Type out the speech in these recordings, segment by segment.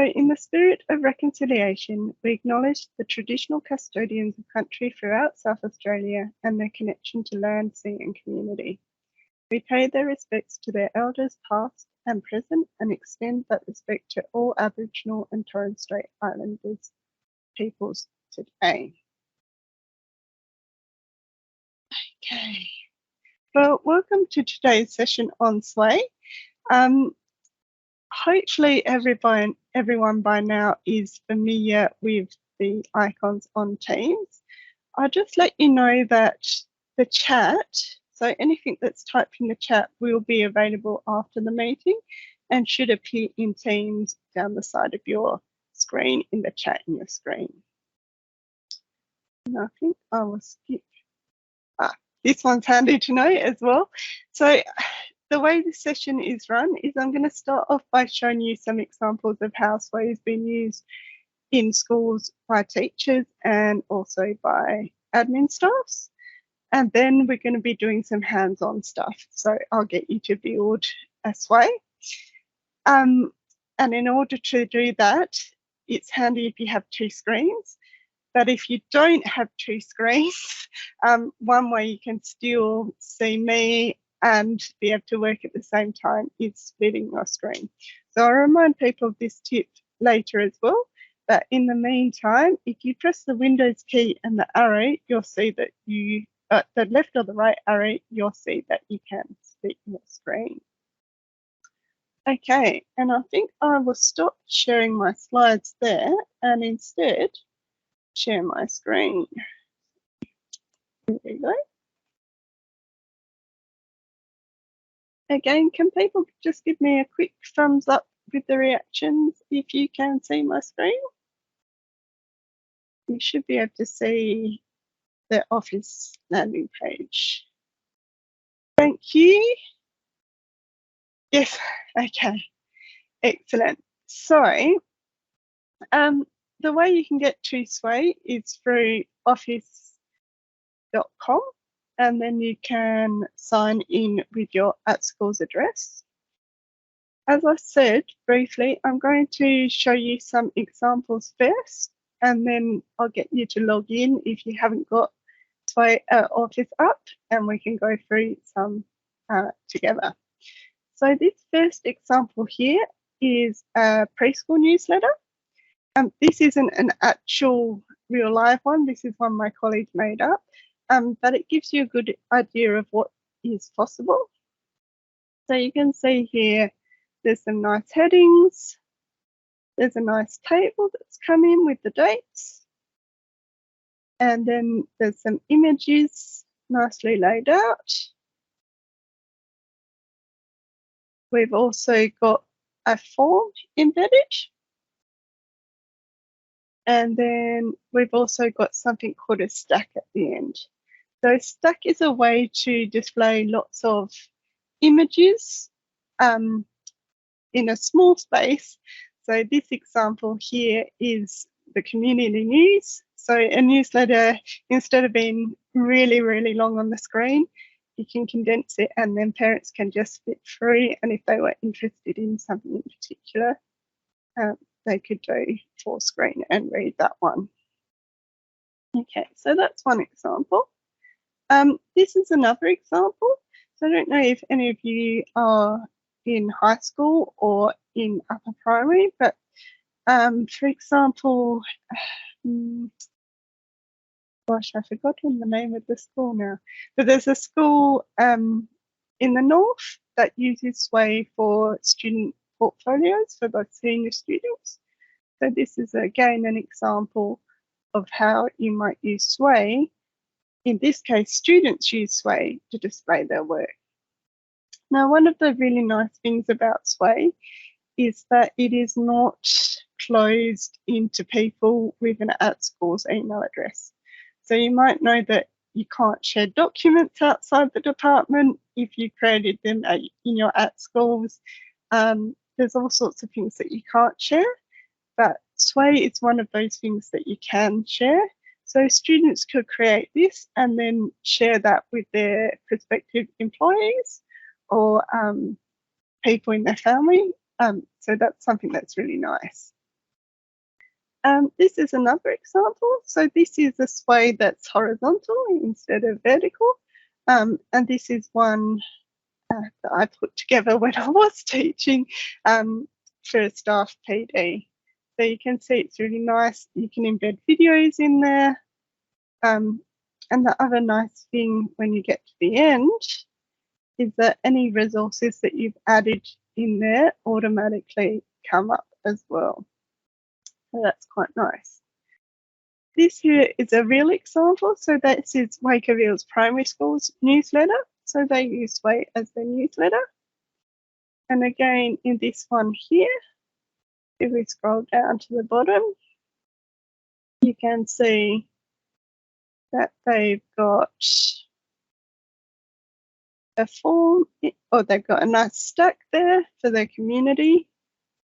So in the spirit of reconciliation, we acknowledge the traditional custodians of country throughout South Australia and their connection to land, sea and community. We pay their respects to their elders past and present and extend that respect to all Aboriginal and Torres Strait Islanders peoples today. Okay, well, welcome to today's session on Sway. Hopefully everyone by now is familiar with the icons on Teams. I'll just let you know that the chat, so anything that's typed in the chat will be available after the meeting and should appear in Teams down the side of your screen in the chat in your screen. And I think I will skip. This one's handy to know as well. So the way this session is run is I'm going to start off by showing you some examples of how Sway has been used in schools by teachers and also by admin staffs. And then we're going to be doing some hands-on stuff. So I'll get you to build a Sway. And in order to do that, it's handy if you have two screens. But if you don't have two screens, one way you can still see me and be able to work at the same time is splitting your screen. So I'll remind people of this tip later as well. But in the meantime, if you press the Windows key and the arrow, you'll see that you, the left or the right arrow, you'll see that you can split your screen. Okay, and I think I will stop sharing my slides there and instead share my screen. There we go. Again, can people just give me a quick thumbs up with the reactions if you can see my screen? You should be able to see the Office landing page. Thank you. Yes, okay, excellent. So, the way you can get to Sway is through office.com and then you can sign in with your @schools address. As I said briefly, I'm going to show you some examples first and then I'll get you to log in if you haven't got Sway Office up and we can go through some together. So this first example here is a preschool newsletter. This isn't an actual real live one. This is one my colleague made up, but it gives you a good idea of what is possible. So you can see here, there's some nice headings. There's a nice table that's come in with the dates. And then there's some images nicely laid out. We've also got a form embedded. And then we've also got something called a stack at the end. So stack is a way to display lots of images in a small space. So this example here is the community news. So a newsletter, instead of being really, really long on the screen, you can condense it and then parents can just flip through. And if they were interested in something in particular, they could do full screen and read that one. Okay, so that's one example. This is another example. So I don't know if any of you are in high school or in upper primary, but for example, gosh, I've forgotten the name of the school now, but there's a school in the north that uses Sway for student portfolios for the senior students. So this is again an example of how you might use Sway. In this case, students use Sway to display their work. Now, one of the really nice things about Sway is that it is not closed into people with an @schools email address. So you might know that you can't share documents outside the department if you created them in your @schools. There's all sorts of things that you can't share, but Sway is one of those things that you can share. So students could create this and then share that with their prospective employees or people in their family. So that's something that's really nice. This is another example. So this is a sway that's horizontal instead of vertical. And this is one that I put together when I was teaching for a staff PD. So you can see it's really nice. You can embed videos in there. And the other nice thing when you get to the end is that any resources that you've added in there automatically come up as well. So that's quite nice. This here is a real example. So this is Wakerville's primary school's newsletter. So they use Sway as their newsletter. And again, in this one here, if we scroll down to the bottom, you can see that they've got a form, or they've got a nice stack there for their community,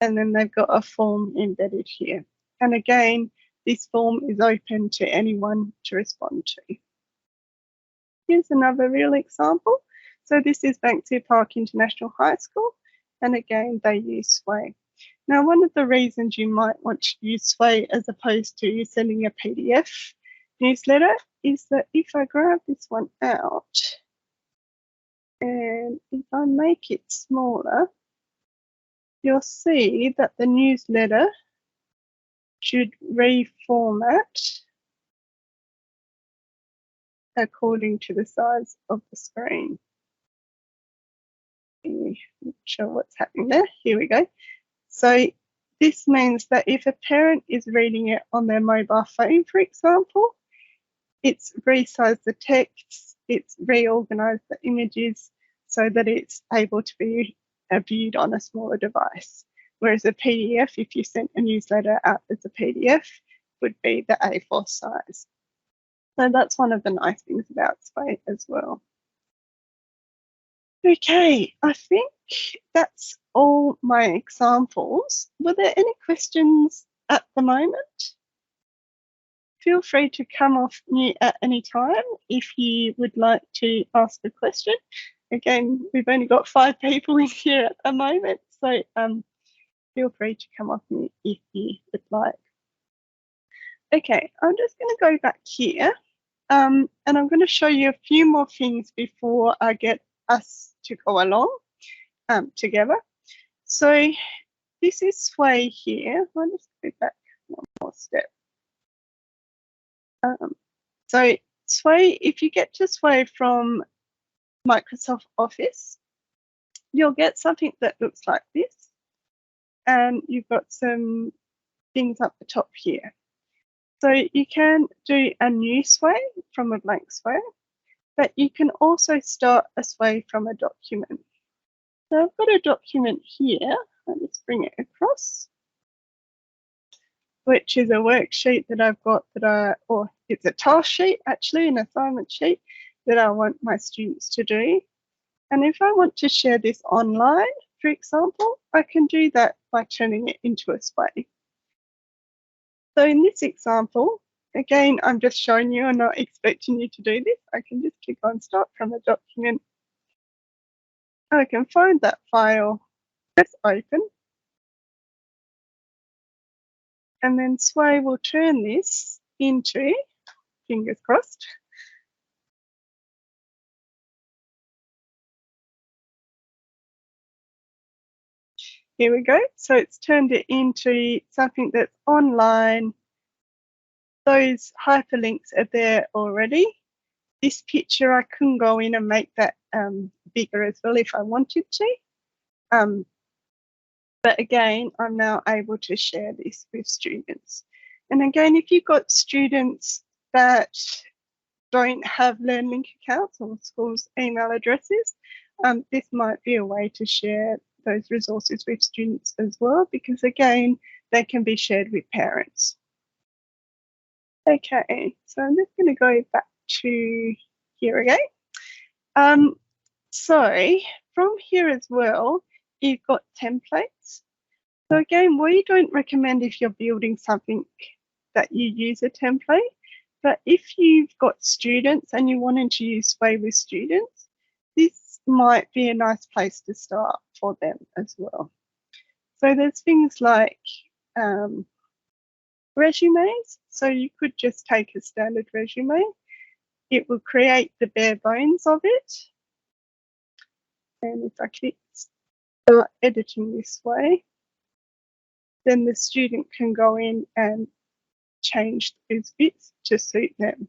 and then they've got a form embedded here. And again, this form is open to anyone to respond to. Here's another real example. So this is Banksia Park International High School, and again, they use Sway. Now, one of the reasons you might want to use Sway as opposed to sending a PDF newsletter is that if I grab this one out, and if I make it smaller, you'll see that the newsletter should reformat according to the size of the screen. I'm not sure what's happening there. Here we go. So this means that if a parent is reading it on their mobile phone, for example, it's resized the text, it's reorganized the images so that it's able to be viewed on a smaller device. Whereas a PDF, if you sent a newsletter out as a PDF, would be the A4 size. So that's one of the nice things about Sway as well. Okay, I think that's all my examples. Were there any questions at the moment? Feel free to come off mute at any time if you would like to ask a question. Again, we've only got 5 people in here at the moment, so feel free to come off mute if you would like. Okay, I'm just going to go back here and I'm going to show you a few more things before I get us to go along together. So this is Sway here. I'll just go back one more step. So Sway, if you get to Sway from Microsoft Office, you'll get something that looks like this. And you've got some things up the top here. So you can do a new Sway from a blank Sway, but you can also start a Sway from a document. So I've got a document here. I'll just bring it across, which is a worksheet that I've got or it's a task sheet, actually, an assignment sheet that I want my students to do. And if I want to share this online, for example, I can do that by turning it into a Sway. So in this example, again, I'm just showing you, I'm not expecting you to do this. I can just click on Start from a document. I can find that file, press Open. And then Sway will turn this into, fingers crossed, here we go. So it's turned it into something that's online. Those hyperlinks are there already. This picture, I can go in and make that bigger as well if I wanted to. But again, I'm now able to share this with students. And again, if you've got students that don't have LearnLink accounts or schools' email addresses, this might be a way to share those resources with students as well, because again, they can be shared with parents. Okay, so I'm just going to go back to here again. So from here as well, you've got templates. So again, we don't recommend if you're building something that you use a template, but if you've got students and you wanted to use Sway with students, this might be a nice place to start for them as well. So there's things like resumes. So you could just take a standard resume. It will create the bare bones of it. And if I click start editing this way, then the student can go in and change those bits to suit them.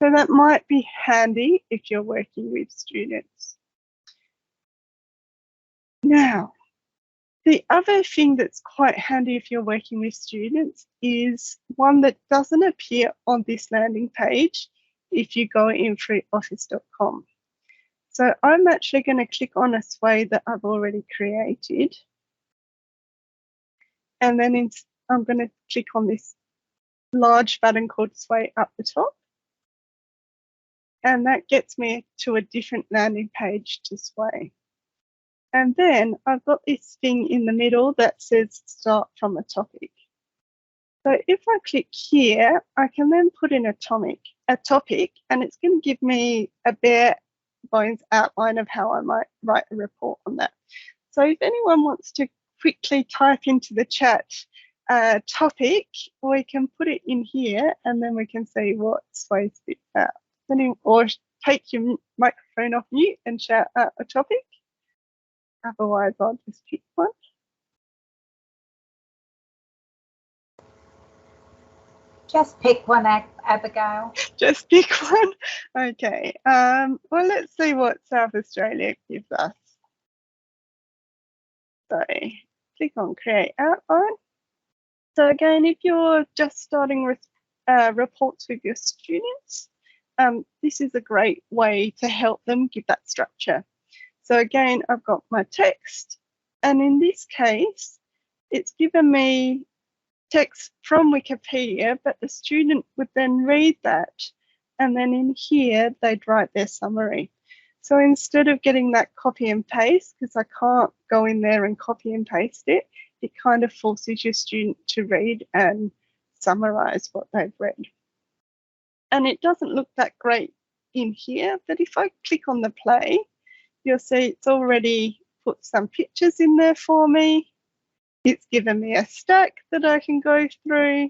So that might be handy if you're working with students. Now, the other thing that's quite handy if you're working with students is one that doesn't appear on this landing page if you go in through office.com. So I'm actually going to click on a sway that I've already created. And then I'm going to click on this large button called sway up the top. And that gets me to a different landing page to sway. And then I've got this thing in the middle that says start from a topic. So if I click here, I can then put in a topic, and it's going to give me a bare bones outline of how I might write a report on that. So if anyone wants to quickly type into the chat topic, we can put it in here and then we can see what sway spits out. Or take your microphone off mute and shout out a topic. Otherwise, I'll just pick one. Just pick one, Abigail. Just pick one. Okay. Well, let's see what South Australia gives us. So click on Create Outline. So again, if you're just starting with reports with your students, this is a great way to help them give that structure. So again, I've got my text, and in this case, it's given me text from Wikipedia, but the student would then read that, and then in here, they'd write their summary. So instead of getting that copy and paste, because I can't go in there and copy and paste it, it kind of forces your student to read and summarize what they've read. And it doesn't look that great in here, but if I click on the play, you'll see it's already put some pictures in there for me. It's given me a stack that I can go through.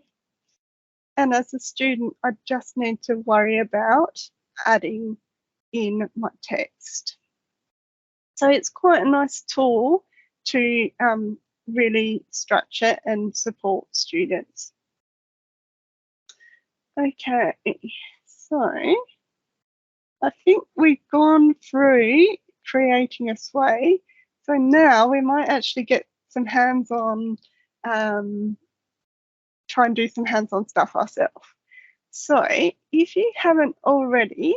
And as a student, I just need to worry about adding in my text. So it's quite a nice tool to really structure and support students. Okay, so I think we've gone through creating a sway. So now we might actually get some hands-on, try and do some hands-on stuff ourselves. So if you haven't already,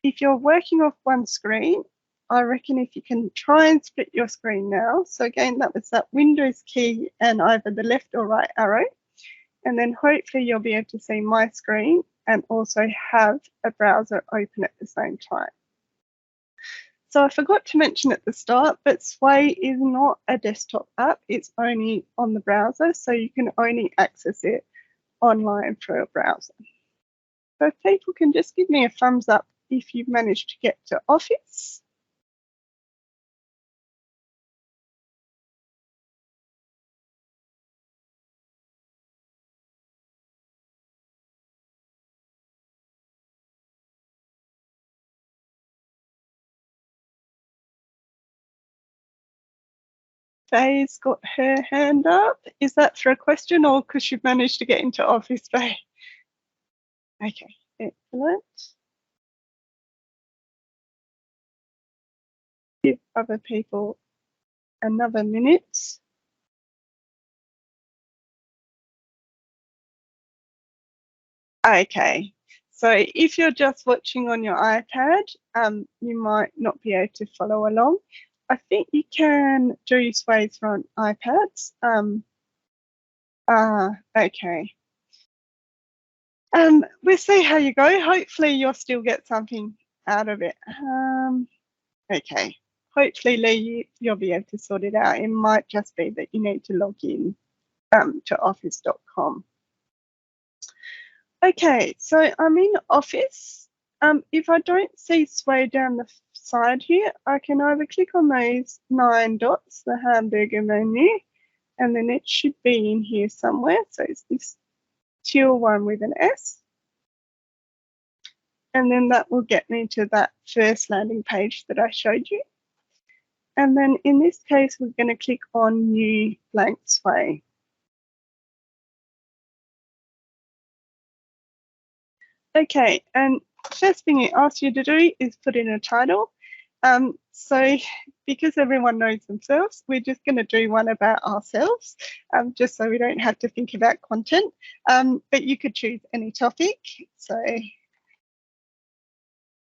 if you're working off one screen, I reckon if you can try and split your screen now. So again, that was that Windows key and either the left or right arrow. And then hopefully you'll be able to see my screen and also have a browser open at the same time. So I forgot to mention at the start, but Sway is not a desktop app. It's only on the browser, so you can only access it online through a browser. So if people can just give me a thumbs up if you've managed to get to Office. Faye's got her hand up. Is that for a question or because you've managed to get into Office, Faye? Okay, excellent. Give other people another minute. Okay, so if you're just watching on your iPad, you might not be able to follow along. I think you can do sways on iPads. Okay. We'll see how you go. Hopefully you'll still get something out of it. Okay. Hopefully, Lee, you'll be able to sort it out. It might just be that you need to log in to office.com. Okay, so I'm in Office. If I don't see sway down the side here, I can either click on those 9 dots, the hamburger menu, and then it should be in here somewhere. So it's this teal one with an S. And then that will get me to that first landing page that I showed you. And then in this case, we're going to click on New Blank Sway. Okay, and first thing it asks you to do is put in a title. So because everyone knows themselves, we're just going to do one about ourselves, just so we don't have to think about content. But you could choose any topic. So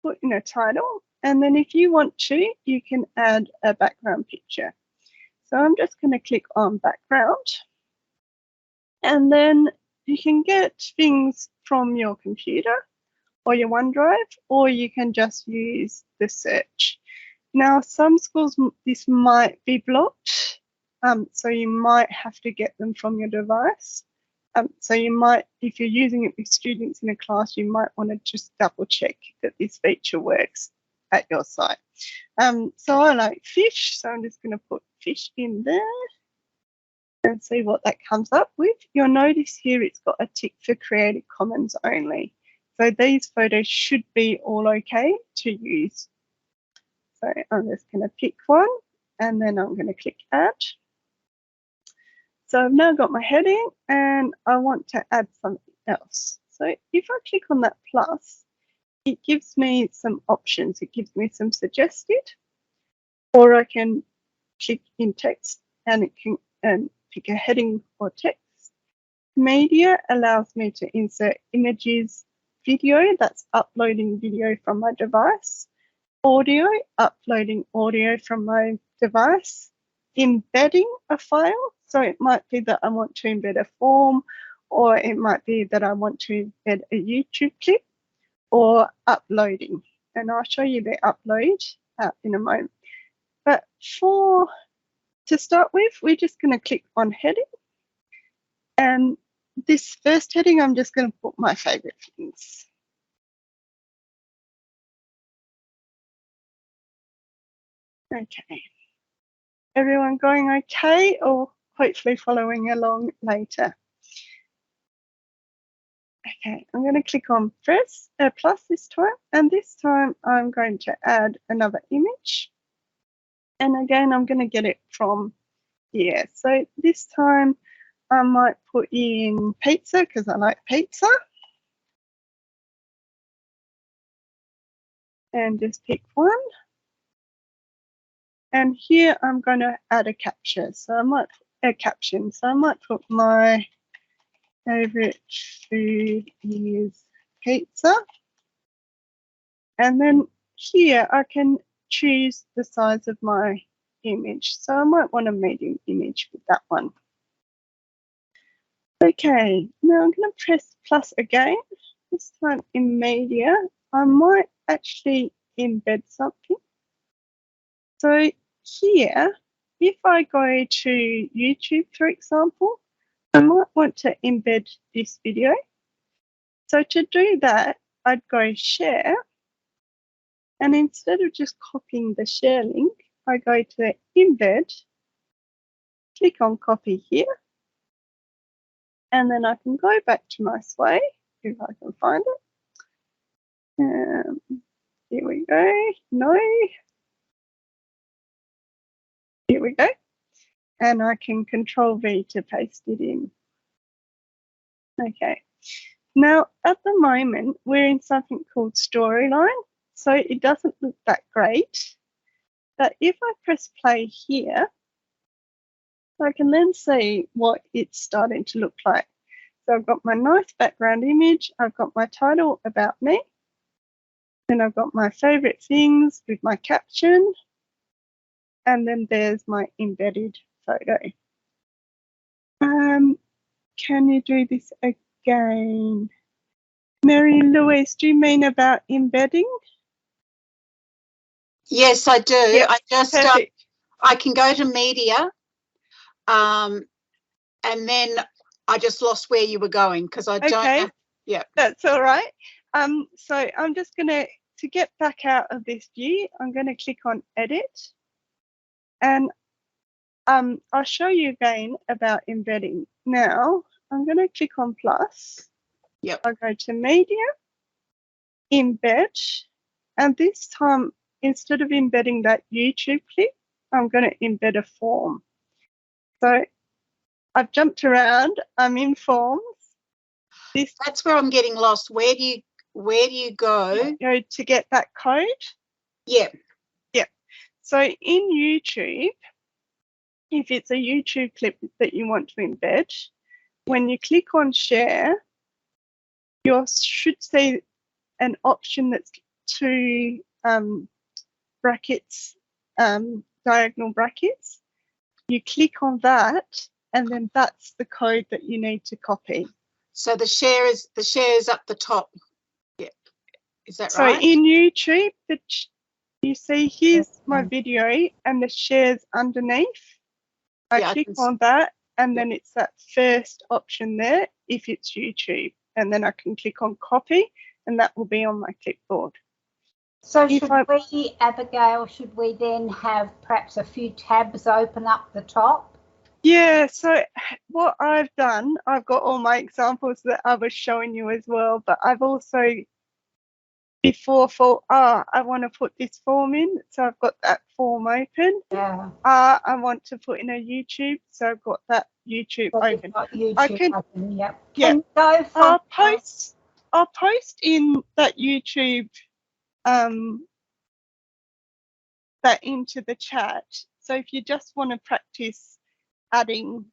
put in a title, and then if you want to, you can add a background picture. So I'm just going to click on background, and then you can get things from your computer or your OneDrive, or you can just use the search. Now, some schools, this might be blocked, so you might have to get them from your device. So you might, if you're using it with students in a class, you might want to just double check that this feature works at your site. So I like fish, so I'm just going to put fish in there and see what that comes up with. You'll notice here it's got a tick for Creative Commons only. So these photos should be all okay to use. So I'm just going to pick one, and then I'm going to click Add. So I've now got my heading, and I want to add something else. So if I click on that plus, it gives me some options. It gives me some suggested, or I can click in text and it can pick a heading or text. Media allows me to insert images, video, that's uploading video from my device, audio, uploading audio from my device, embedding a file. So it might be that I want to embed a form, or it might be that I want to embed a YouTube clip, or uploading. And I'll show you the upload in a moment. But to start with, we're just going to click on heading. And this first heading, I'm just going to put my favorite things. Okay. Everyone going okay, or hopefully following along later? Okay, I'm going to click on plus this time, and this time I'm going to add another image. And again, I'm going to get it from here. So this time I might put in pizza because I like pizza. And just pick one. And here I'm going to add a caption. So I might put my favorite food is pizza. And then here I can choose the size of my image. So I might want a medium image with that one. Okay, now I'm going to press plus again. This time in media, I might actually embed something. So here, if I go to YouTube, for example, I might want to embed this video. So to do that, I'd go share. And instead of just copying the share link, I go to embed, click on copy here, and then I can go back to my sway if I can find it. Here we go. No. Here we go. And I can Control V to paste it in. Okay. Now, at the moment, we're in something called storyline, so it doesn't look that great. But if I press play here, I can then see what it's starting to look like. So I've got my nice background image, I've got my title about me, then I've got my favorite things with my caption, and then there's my embedded photo. Can you do this again? Mary Louise, do you mean about embedding? Yes, I do. Yep, I just I can go to media, and then I just lost where you were going because I don't have, yeah. That's all right. So I'm just going to get back out of this view, I'm going to click on edit, and I'll show you again about embedding. Now, I'm going to click on plus. Yep. I'll go to media, embed, and this time, instead of embedding that YouTube clip, I'm going to embed a form. So I've jumped around. I'm in forms. That's where I'm getting lost. Where do you go? Go to get that code. Yeah. Yeah. So in YouTube, if it's a YouTube clip that you want to embed, when you click on share, you should see an option that's two brackets, diagonal brackets. You click on that, and then that's the code that you need to copy. So the share is up the top. Yeah. Is that so right? So in YouTube, you see here's my video and the share's underneath. I click on that, and then it's that first option there if it's YouTube. And then I can click on copy, and that will be on my clipboard. So Abigail, should we then have perhaps a few tabs open up the top? Yeah, so what I've done, I've got all my examples that I was showing you as well, but I've also before thought, I want to put this form in, so I've got that form open. Yeah. I want to put in a YouTube, so I've got that YouTube open. I can open, yep. Yeah. Can go from I'll post in that YouTube that into the chat. So if you just want to practice adding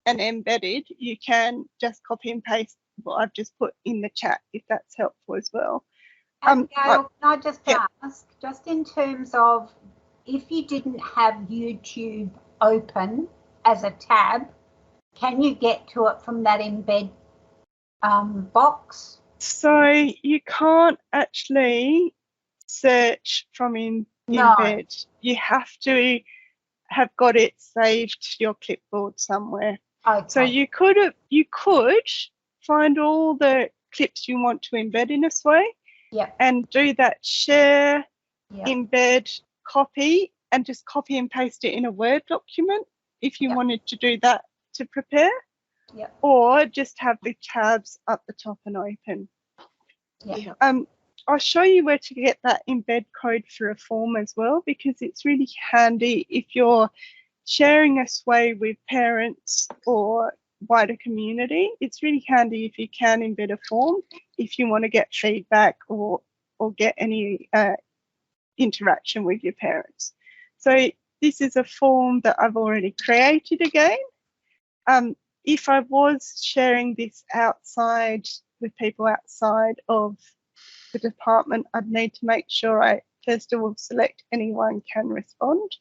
an embedded, you can just copy and paste what I've just put in the chat, if that's helpful as well. Gail, can I just ask, just in terms of if you didn't have YouTube open as a tab, can you get to it from that embed box? So you can't actually search from embed. You have to have got it saved to your clipboard somewhere. Okay. So you could find all the clips you want to embed in this way. Yep. And do that share, yep. embed, copy, and just copy and paste it in a Word document if you yep. wanted to do that to prepare. Yep. Or just have the tabs up the top and open. Yep. I'll show you where to get that embed code for a form as well, because it's really handy if you're sharing a sway with parents or wider community. It's really handy if you can embed a form if you want to get feedback or get any interaction with your parents. So this is a form that I've already created again. If I was sharing this outside with people outside of the department, I'd need to make sure I first of all select anyone can respond.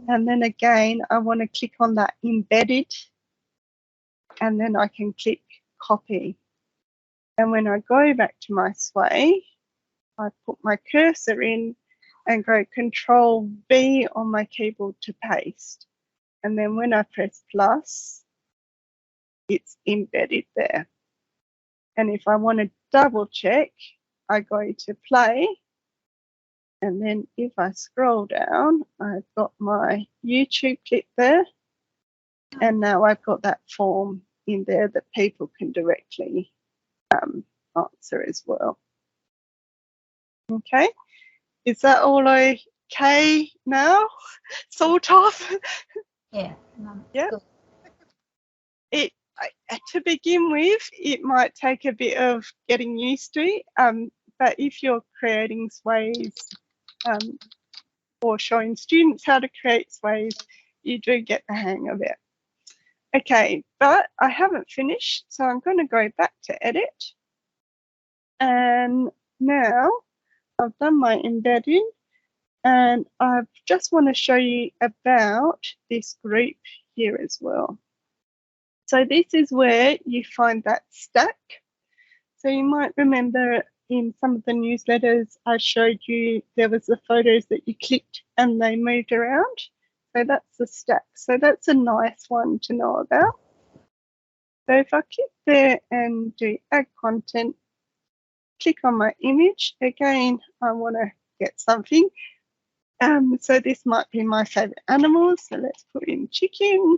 And then again, I want to click on that embedded, and then I can click copy. And when I go back to my sway, I put my cursor in and go Control V on my keyboard to paste. And then when I press plus, it's embedded there. And if I want to double check, I go to play. And then if I scroll down, I've got my YouTube clip there. And now I've got that form in there that people can directly answer as well. Okay, is that all okay now? Sort of? Yeah. Yeah. To begin with, it might take a bit of getting used to, but if you're creating sways or showing students how to create sways, you do get the hang of it. Okay, but I haven't finished, so I'm going to go back to edit. And now I've done my embedding, and I just want to show you about this group here as well. So this is where you find that stack. So you might remember in some of the newsletters I showed you there was the photos that you clicked and they moved around. So that's the stack. So that's a nice one to know about. So if I click there and do add content, click on my image. Again, I want to get something. So this might be my favorite animals. So let's put in chicken.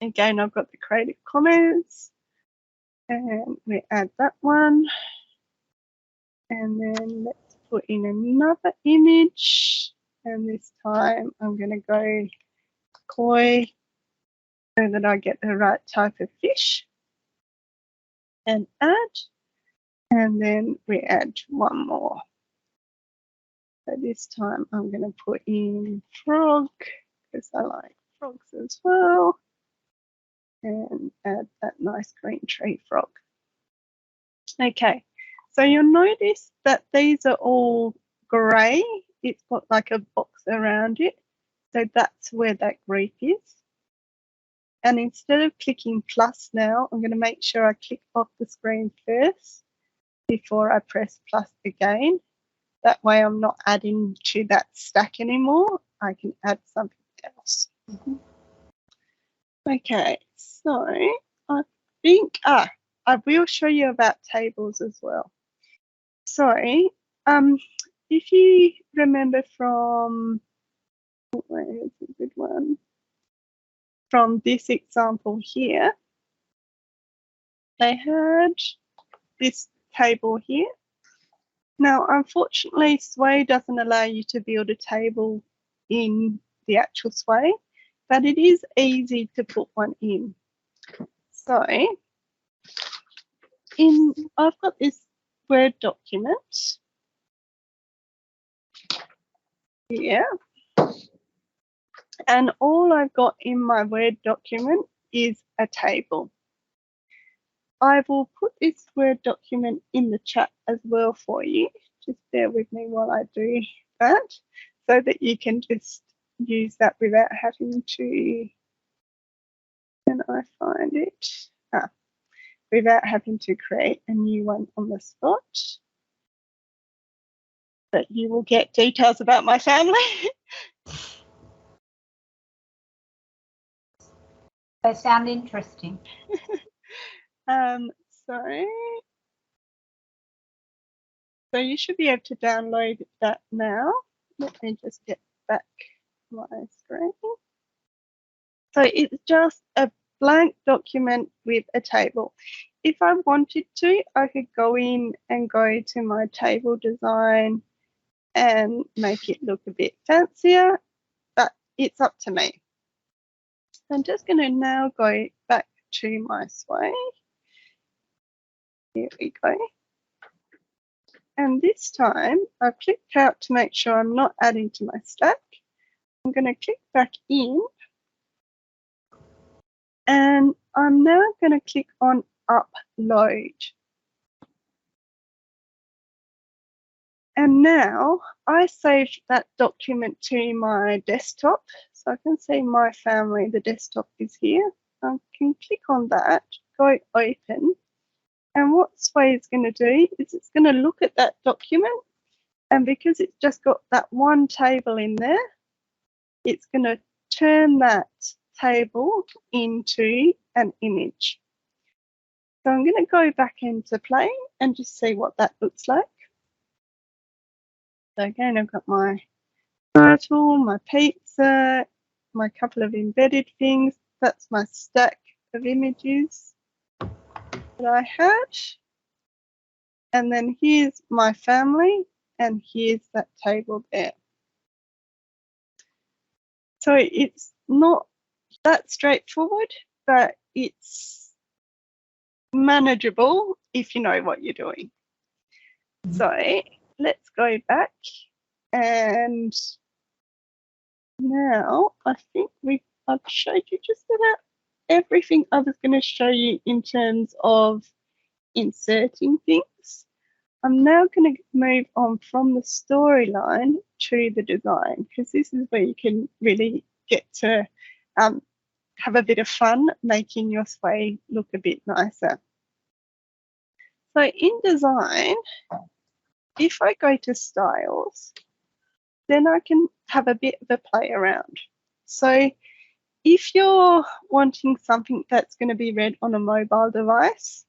Again, I've got the Creative Commons, and we add that one. And then let's put in another image. And this time I'm going to go koi so that I get the right type of fish. And add. And then we add one more. So this time I'm going to put in frog because I like frogs as well. And add that nice green tree frog. Okay, so you'll notice that these are all grey. It's got like a box around it. So that's where that group is. And instead of clicking plus now, I'm going to make sure I click off the screen first before I press plus again. That way I'm not adding to that stack anymore. I can add something else. Okay, so I think, I will show you about tables as well. So, if you remember from, where's a good one? From this example here, they had this table here. Now, unfortunately, Sway doesn't allow you to build a table in the actual Sway, but it is easy to put one in. So, I've got this Word document here, and all I've got in my Word document is a table. I will put this Word document in the chat as well for you. Just bear with me while I do that so that you can just use that without having to, can I find it? Without having to create a new one on the spot. But you will get details about my family. They sound interesting. So you should be able to download that now. Let me just get back my screen. So it's just a blank document with a table. If I wanted to, I could go in and go to my table design and make it look a bit fancier, but it's up to me. I'm just going to now go back to my Sway. Here we go. And this time I've clicked out to make sure I'm not adding to my stack. I'm going to click back in. And I'm now going to click on upload. And now I saved that document to my desktop. So I can see my family, the desktop is here. I can click on that, go open. And what Sway is going to do is it's going to look at that document. And because it's just got that one table in there, it's going to turn that table into an image. So I'm going to go back into Play and just see what that looks like. So again, I've got my title, my pizza, my couple of embedded things. That's my stack of images that I had. And then here's my family, and here's that table there. So it's not that straightforward, but it's manageable if you know what you're doing. So let's go back, and now I think I've showed you just about everything I was going to show you in terms of inserting things. I'm now going to move on from the storyline to the design, because this is where you can really get to have a bit of fun making your Sway look a bit nicer. So in design, if I go to styles, then I can have a bit of a play around. So if you're wanting something that's going to be read on a mobile device,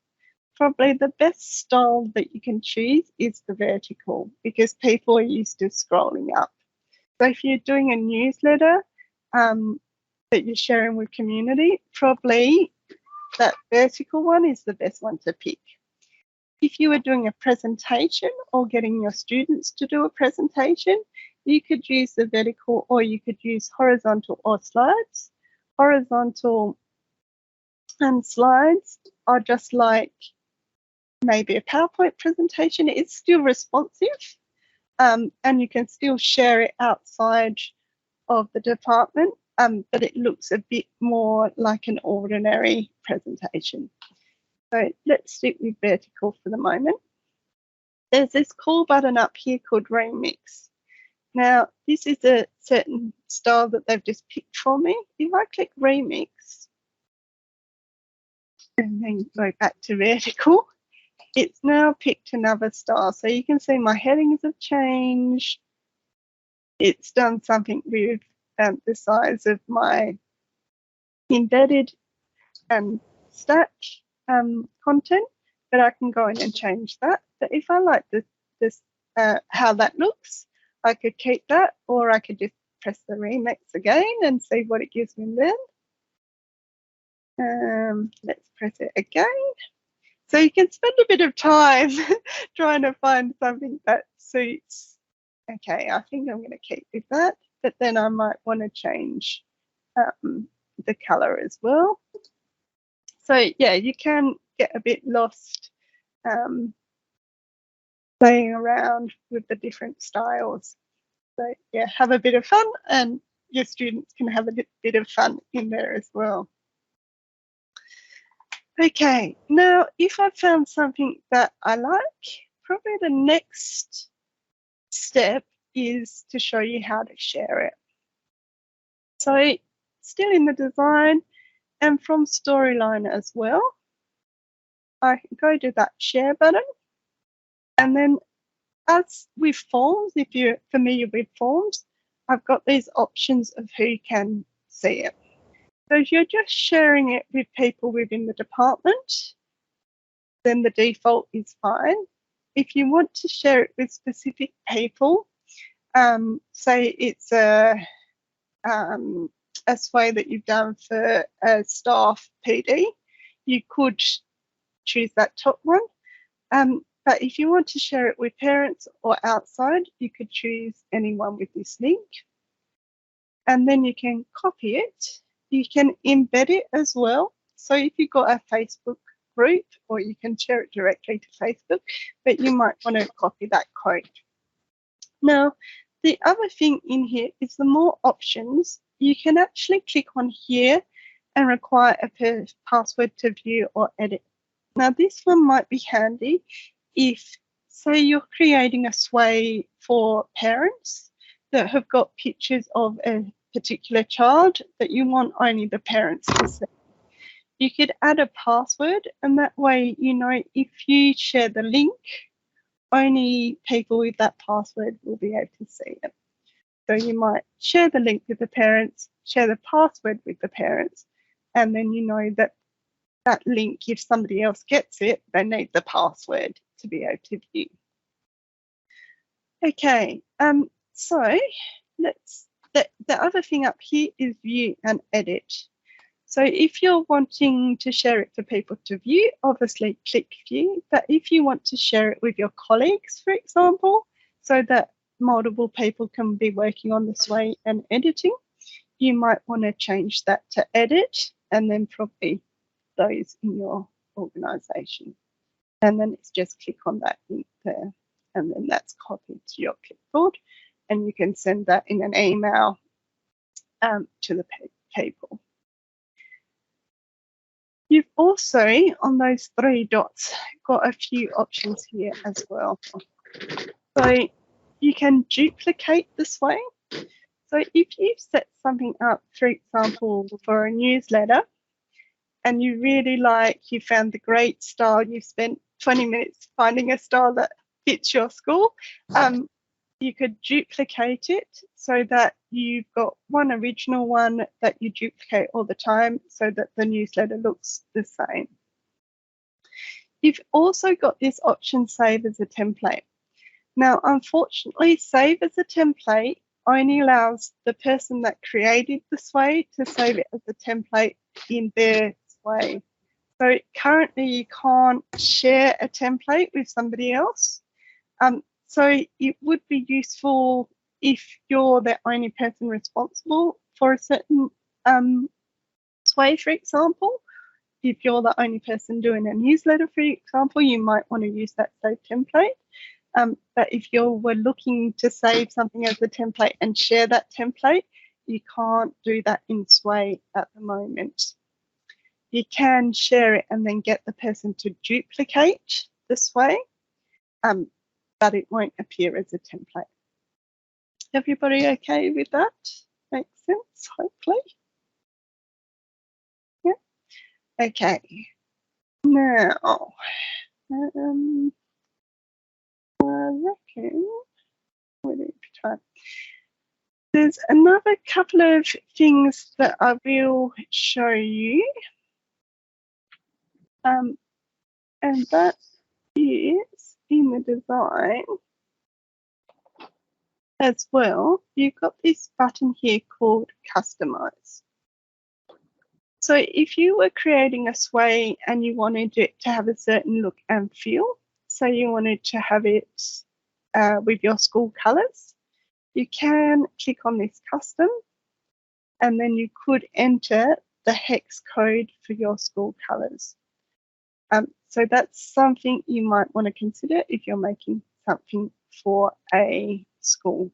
probably the best style that you can choose is the vertical, because people are used to scrolling up. So if you're doing a newsletter, that you're sharing with community, probably that vertical one is the best one to pick. If you were doing a presentation or getting your students to do a presentation, you could use the vertical, or you could use horizontal or slides. Horizontal and slides are just like maybe a PowerPoint presentation. It's still responsive, and you can still share it outside of the department, but it looks a bit more like an ordinary presentation. So let's stick with vertical for the moment. There's this cool button up here called Remix. Now, this is a certain style that they've just picked for me. If I click Remix and then go back to vertical, it's now picked another style. So you can see my headings have changed. It's done something with the size of my embedded and stack content, but I can go in and change that. But if I like this how that looks, I could keep that, or I could just press the remix again and see what it gives me then. Let's press it again. So you can spend a bit of time trying to find something that suits. Okay, I think I'm going to keep with that, but then I might want to change the color as well. So yeah, you can get a bit lost playing around with the different styles. So yeah, have a bit of fun, and your students can have a bit of fun in there as well. Okay, now if I found something that I like, probably the next step is to show you how to share it. So still in the design and from Storyline as well, I can go to that share button, and then as with forms, if you're familiar with forms, I've got these options of who can see it. So if you're just sharing it with people within the department, then the default is fine. If you want to share it with specific people, say it's a sway that you've done for a staff PD, you could choose that top one. But if you want to share it with parents or outside, you could choose anyone with this link. And then you can copy it. You can embed it as well. So if you've got a Facebook group, or you can share it directly to Facebook, but you might want to copy that code. Now, the other thing in here is the more options, you can actually click on here and require a password to view or edit. Now, this one might be handy if, say, you're creating a sway for parents that have got pictures of a particular child that you want only the parents to see. You could add a password, and that way, you know, if you share the link, only people with that password will be able to see it. So you might share the link with the parents, share the password with the parents, and then you know that that link, if somebody else gets it, they need the password to be able to view. Okay, so the other thing up here is view and edit. So if you're wanting to share it for people to view, obviously click view. But if you want to share it with your colleagues, for example, so that multiple people can be working on the sway and editing, you might want to change that to edit, and then probably those in your organisation. And then it's just click on that link there, and then that's copied to your clipboard, and you can send that in an email to the people. You've also, on those 3 dots, got a few options here as well. So you can duplicate the sway. So if you've set something up, for example, for a newsletter, and you really you found the great style, you've spent 20 minutes finding a style that fits your school, you could duplicate it so that you've got one original one that you duplicate all the time so that the newsletter looks the same. You've also got this option, save as a template. Now, unfortunately, save as a template only allows the person that created the sway to save it as a template in their sway. So currently you can't share a template with somebody else. So it would be useful if you're the only person responsible for a certain sway, for example. If you're the only person doing a newsletter, for example, you might want to use that save template. But if you were looking to save something as a template and share that template, you can't do that in Sway at the moment. You can share it and then get the person to duplicate the Sway, but it won't appear as a template. Everybody okay with that? Makes sense, hopefully. Yeah. Okay. Now, I reckon we need to try. There's another couple of things that I will show you, and that is in the design as well. You've got this button here called Customize. So if you were creating a sway and you wanted it to have a certain look and feel, so you wanted to have it with your school colours, you can click on this custom and then you could enter the hex code for your school colours. So that's something you might want to consider if you're making something for a school.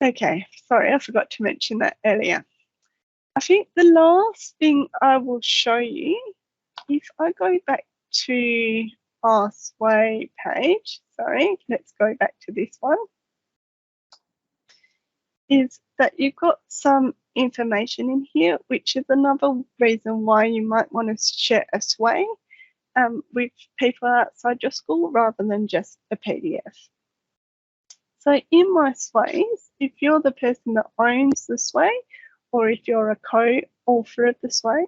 Okay, sorry, I forgot to mention that earlier. I think the last thing I will show you, if I go back to our Sway page, sorry, let's go back to this one, is that you've got some information in here, which is another reason why you might want to share a Sway with people outside your school rather than just a PDF. So in my Sways, if you're the person that owns the Sway, or if you're a co-author of the Sway,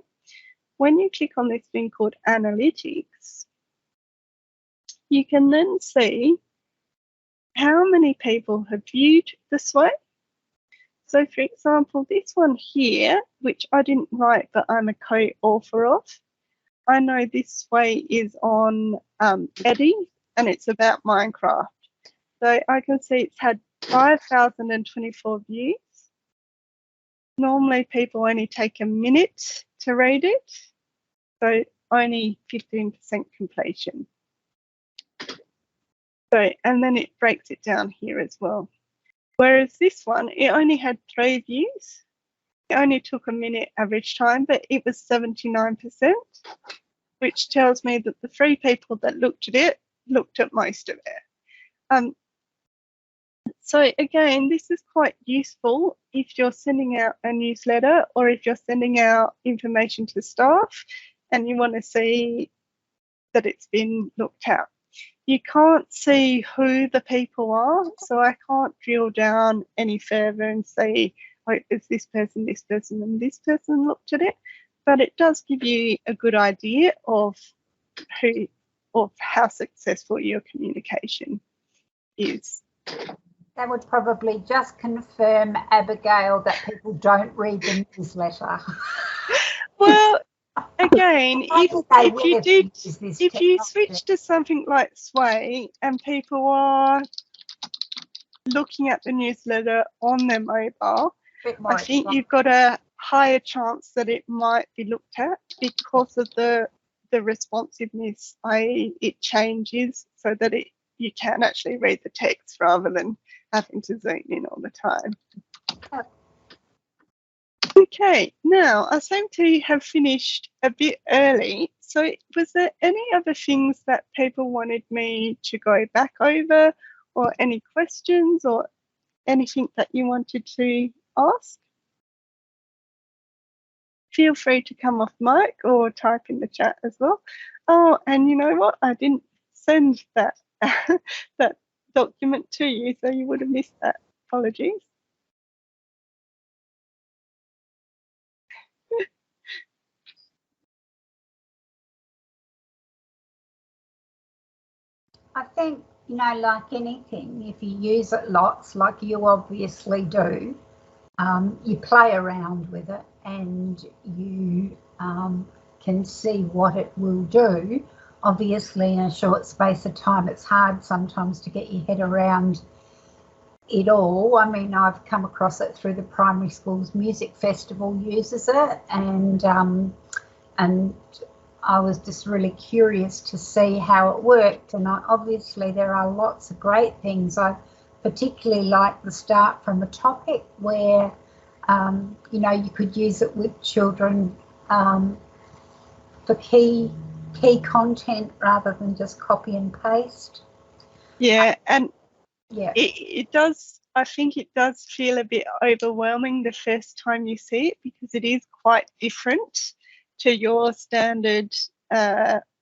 when you click on this thing called Analytics, you can then see how many people have viewed the Sway. So for example, this one here, which I didn't write, but I'm a co-author of, I know this Sway is on Embedding and it's about Minecraft. So I can see it's had 5,024 views. Normally people only take a minute to read it, so only 15% completion. So, and then it breaks it down here as well. Whereas this one, it only had 3 views. It only took a minute average time, but it was 79%, which tells me that the 3 people that looked at it looked at most of it. So again, this is quite useful if you're sending out a newsletter or if you're sending out information to staff and you want to see that it's been looked at. You can't see who the people are, so I can't drill down any further and say, oh, it's this person, and this person looked at it. But it does give you a good idea of how successful your communication is. That would probably just confirm, Abigail, that people don't read the newsletter. Well, again, if you switch to something like Sway and people are looking at the newsletter on their mobile, I think you've got a higher chance that it might be looked at because of the responsiveness, i.e. it changes so that you can actually read the text rather than having to zoom in all the time. Okay, now I seem to have finished a bit early. So was there any other things that people wanted me to go back over, or any questions or anything that you wanted to ask? Feel free to come off mic or type in the chat as well. Oh, and you know what? I didn't send that that document to you, so you would have missed that. Apologies. I think, you know, like anything, if you use it lots, like you obviously do, you play around with it and you can see what it will do. Obviously, in a short space of time, it's hard sometimes to get your head around it all. I mean, I've come across it through the primary school's music festival uses it, and I was just really curious to see how it worked. And obviously, there are lots of great things. I particularly like the start from a topic where, you know, you could use it with children for key content rather than just copy and paste. Yeah, and yeah, it does, I think it does feel a bit overwhelming the first time you see it, because it is quite different to your standard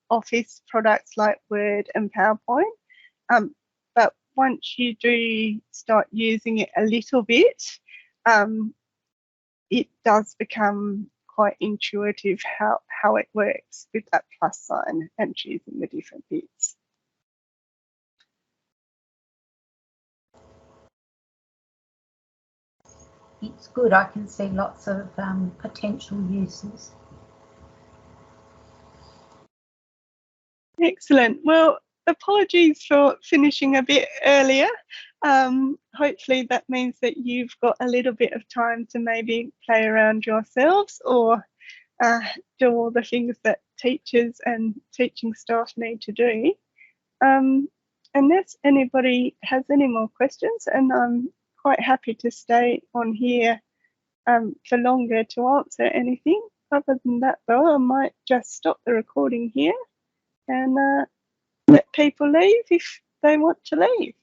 Office products like Word and PowerPoint. But once you do start using it a little bit, it does become quite intuitive how it works with that plus sign and choosing the different bits. it's good. I can see lots of potential uses. Excellent. Well, apologies for finishing a bit earlier. Hopefully that means that you've got a little bit of time to maybe play around yourselves or do all the things that teachers and teaching staff need to do. Unless anybody has any more questions, and I'm quite happy to stay on here for longer to answer anything. Other than that, though, I might just stop the recording here and let people leave if they want to leave.